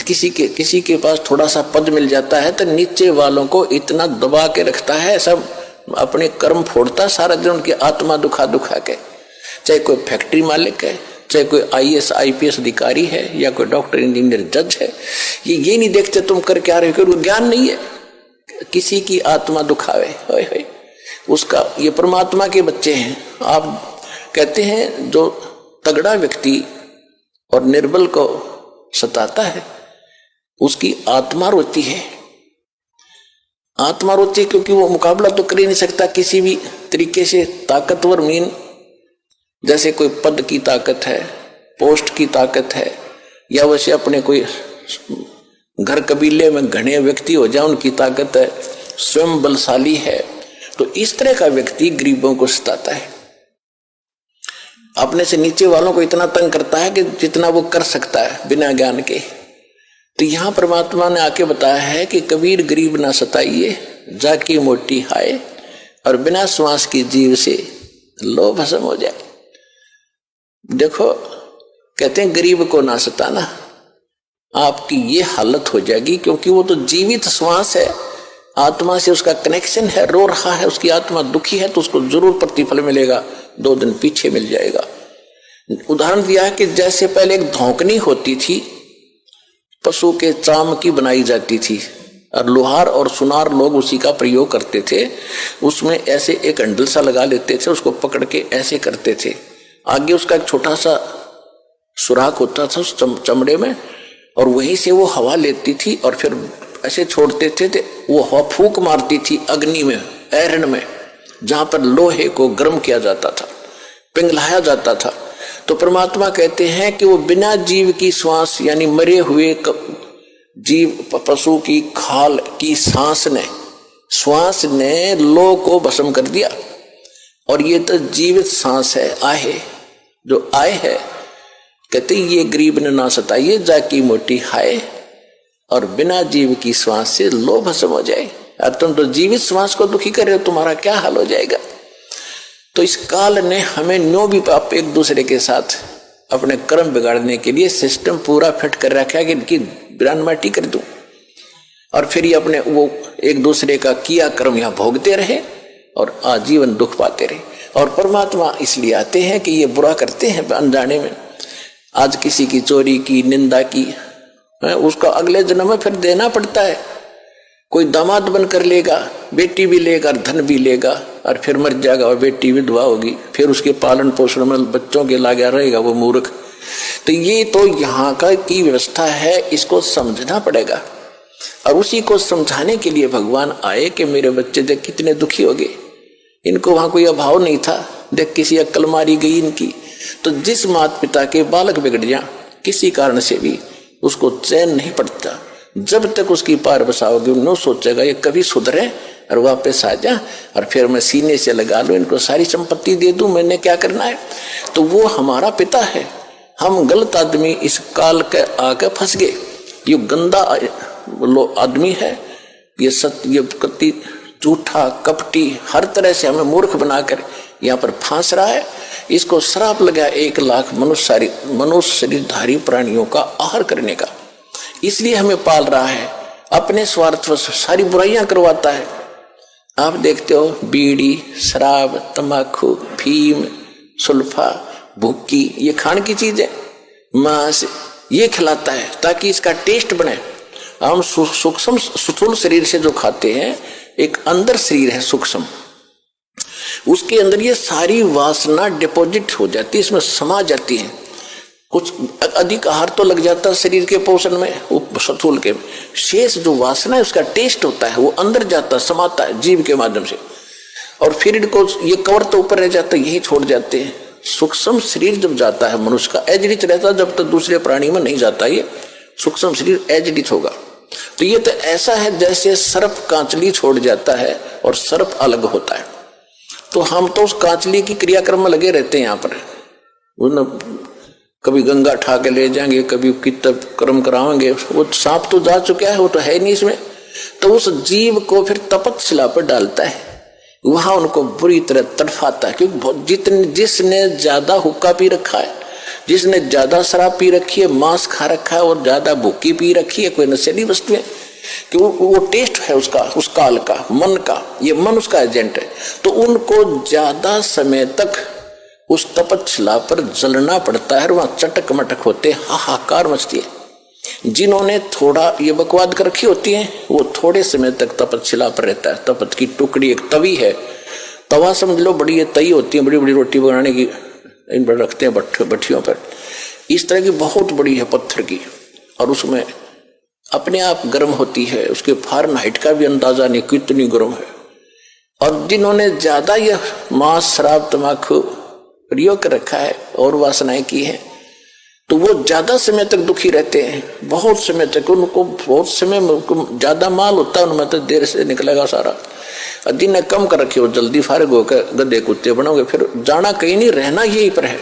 किसी के पास थोड़ा सा पद मिल जाता है तो नीचे वालों को इतना दबा के रखता है, सब अपने कर्म फोड़ता सारा दिन, उनकी आत्मा दुखा दुखा के। चाहे कोई फैक्ट्री मालिक है, चाहे कोई IAS IPS अधिकारी है, या कोई डॉक्टर इंजीनियर जज है, ये नहीं देखते तुम कर क्या रहे हो, ज्ञान नहीं है, किसी की आत्मा दुखावे। होय होय, उसका ये परमात्मा के बच्चे हैं। आप कहते हैं जो तगड़ा व्यक्ति और निर्बल को सताता है उसकी आत्मा रोती है। आत्मा रोती है क्योंकि वो मुकाबला तो कर ही नहीं सकता किसी भी तरीके से। ताकतवर मीन जैसे कोई पद की ताकत है, पोस्ट की ताकत है, या वैसे अपने कोई घर कबीले में घने व्यक्ति हो जाए उनकी ताकत है, स्वयं बलशाली है। तो इस तरह का व्यक्ति गरीबों को सताता है, अपने से नीचे वालों को इतना तंग करता है कि जितना वो कर सकता है बिना ज्ञान के। तो यहां परमात्मा ने आके बताया है कि कबीर गरीब ना सताइए, जाकी मोटी हाय, और बिना श्वास की जीव से लो भस्म हो जाए। देखो कहते हैं गरीब को ना सताना, आपकी ये हालत हो जाएगी, क्योंकि वो तो जीवित श्वास है, आत्मा से उसका कनेक्शन है, रो रहा है, उसकी आत्मा दुखी है, तो उसको जरूर प्रतिफल मिलेगा, 2 दिन पीछे मिल जाएगा। उदाहरण दिया है कि जैसे पहले एक धौंकनी होती थी, पशु के चाम की बनाई जाती थी, और लोहार और सुनार लोग उसी का प्रयोग करते थे। उसमें ऐसे एक हैंडल सा लगा लेते थे, उसको पकड़ के ऐसे करते थे, आगे उसका एक छोटा सा सुराख होता था उस चमड़े में, और वहीं से वो हवा लेती थी और फिर ऐसे छोड़ते थे, वो हवा फूंक मारती थी अग्नि में, ऐरन में, जहां पर लोहे को गर्म किया जाता था, पिघलाया जाता था। तो परमात्मा कहते हैं कि वो बिना जीव की श्वास, यानी मरे हुए जीव पशु की खाल की श्वास ने लो को भस्म कर दिया। और ये तो जीवित सांस है, आहे जो आए है। कहते ये गरीब ने ना सताइए, जाकी मोटी हाय, और बिना जीव की श्वास से लो भस्म हो जाए। और तुम तो जीवित श्वास को दुखी कर रहे हो, तुम्हारा क्या हाल हो जाएगा। तो इस काल ने हमें न्यों भी आप एक दूसरे के साथ अपने कर्म बिगाड़ने के लिए सिस्टम पूरा फिट कर रखा है कि इनकी बिरान माटी कर दूं, और फिर ये अपने वो एक दूसरे का किया कर्म यहाँ भोगते रहे और आजीवन दुख पाते रहे। और परमात्मा इसलिए आते हैं कि ये बुरा करते हैं अनजाने में। आज किसी की चोरी की, निंदा की, उसका अगले जन्म में फिर देना पड़ता है। कोई दामाद बनकर लेगा, बेटी भी लेगा, धन भी लेगा, और फिर मर जाएगा और बेटी विधवा होगी, फिर उसके पालन पोषण में बच्चों के लागा रहेगा वो मूर्ख। तो ये तो यहाँ का की व्यवस्था है, इसको समझना पड़ेगा। और उसी को समझाने के लिए भगवान आए कि मेरे बच्चे देख कितने दुखी हो गए, इनको वहां कोई अभाव नहीं था, देख किसी अक्ल मारी गई इनकी। तो जिस माता पिता के बालक बिगड़ जाए किसी कारण से भी, उसको चैन नहीं पड़ता जब तक उसकी पार बसाओगे। न सोचेगा ये कभी सुधरे और वापस आ जा, और फिर मैं सीने से लगा लूं, इनको सारी संपत्ति दे दूं, मैंने क्या करना है। तो वो हमारा पिता है, हम गलत आदमी इस काल के आके फंस गए। ये गंदा आदमी है, ये सत्य कति झूठा कपटी, हर तरह से हमें मूर्ख बनाकर यहाँ पर फांस रहा है। इसको श्राप लगा 1 लाख मनुष्य शरीरधारी प्राणियों का आहार करने का। इसलिए हमें पाल रहा है, अपने स्वार्थ से सारी बुराइयां करवाता है। आप देखते हो बीड़ी, शराब, तंबाकू, फीम, सुल्फा, भुक्की, ये खाने की चीज है, मांस ये खिलाता है ताकि इसका टेस्ट बने। हम सूक्ष्म स्थूल शरीर से जो खाते हैं, एक अंदर शरीर है सूक्ष्म, उसके अंदर ये सारी वासना डिपॉजिट हो जाती है, इसमें समा जाती है। कुछ अधिक आहार तो लग जाता है शरीर के पोषण में, स्थूल के शेष जो वासना है उसका टेस्ट होता है, वो अंदर जाता है, समाता है जीव के माध्यम से। और फिर इनको ये कवर तो ऊपर रह जाता है, यही छोड़ जाते हैं। सूक्ष्म शरीर जब जाता है मनुष्य का एजडित रहता है, जब तक दूसरे प्राणी में नहीं जाता ये सूक्ष्म शरीर एजडित होगा। तो ये तो ऐसा है जैसे सर्प कांचली छोड़ जाता है और सर्प अलग होता है। तो हम तो उस कांचली की क्रियाक्रम में लगे रहते हैं। यहाँ पर कभी गंगा ठा के ले जाएंगे, कभी कितना कर्म कराएंगे, वो सांप तो जा चुका है, वो तो है नहीं इसमें। तो उस जीव को फिर तपतशिला पर डालता है, वहां उनको बुरी तरह तड़फाता है, क्योंकि जिसने ज्यादा हुक्का पी रखा है, जिसने ज्यादा शराब पी रखी है, मांस खा रखा है और ज्यादा भूखी पी रखी है, कोई नशीली वस्तु है, कि वो टेस्ट है उसका, उस काल का, मन का, ये मन उसका एजेंट है, तो उनको ज्यादा समय तक उस तपस्या पर जलना पड़ता है, वहां चटक मटक होते, हाहाकार मचती है। जिन्होंने थोड़ा ये बकवाद कर रखी होती है वो थोड़े समय तक तपस्या पर रहता है। तपत की टुकड़ी एक तवी है, तवा समझ लो, बड़ी ये तई होती है, बड़ी बड़ी रोटी बनाने की, इन पर रखते हैं भट्टियों पर, इस तरह की बहुत बड़ी है पत्थर की, और उसमें अपने आप गर्म होती है, उसके फारेनहाइट का भी अंदाजा नहीं कितनी गर्म है। और जिन्होंने ज्यादा यह मांस शराब तम्बाकू प्रयोग कर रखा है और वासनाएं की है, तो वो ज्यादा समय तक दुखी रहते हैं, बहुत समय तक, उनको बहुत समय में ज्यादा माल होता है उनमें, तो देर से निकलेगा सारा। जिन्हें कम कर रखे हो जल्दी फारिग होकर गधे कुत्ते बनोगे, फिर जाना कहीं नहीं, रहना यहीं पर है।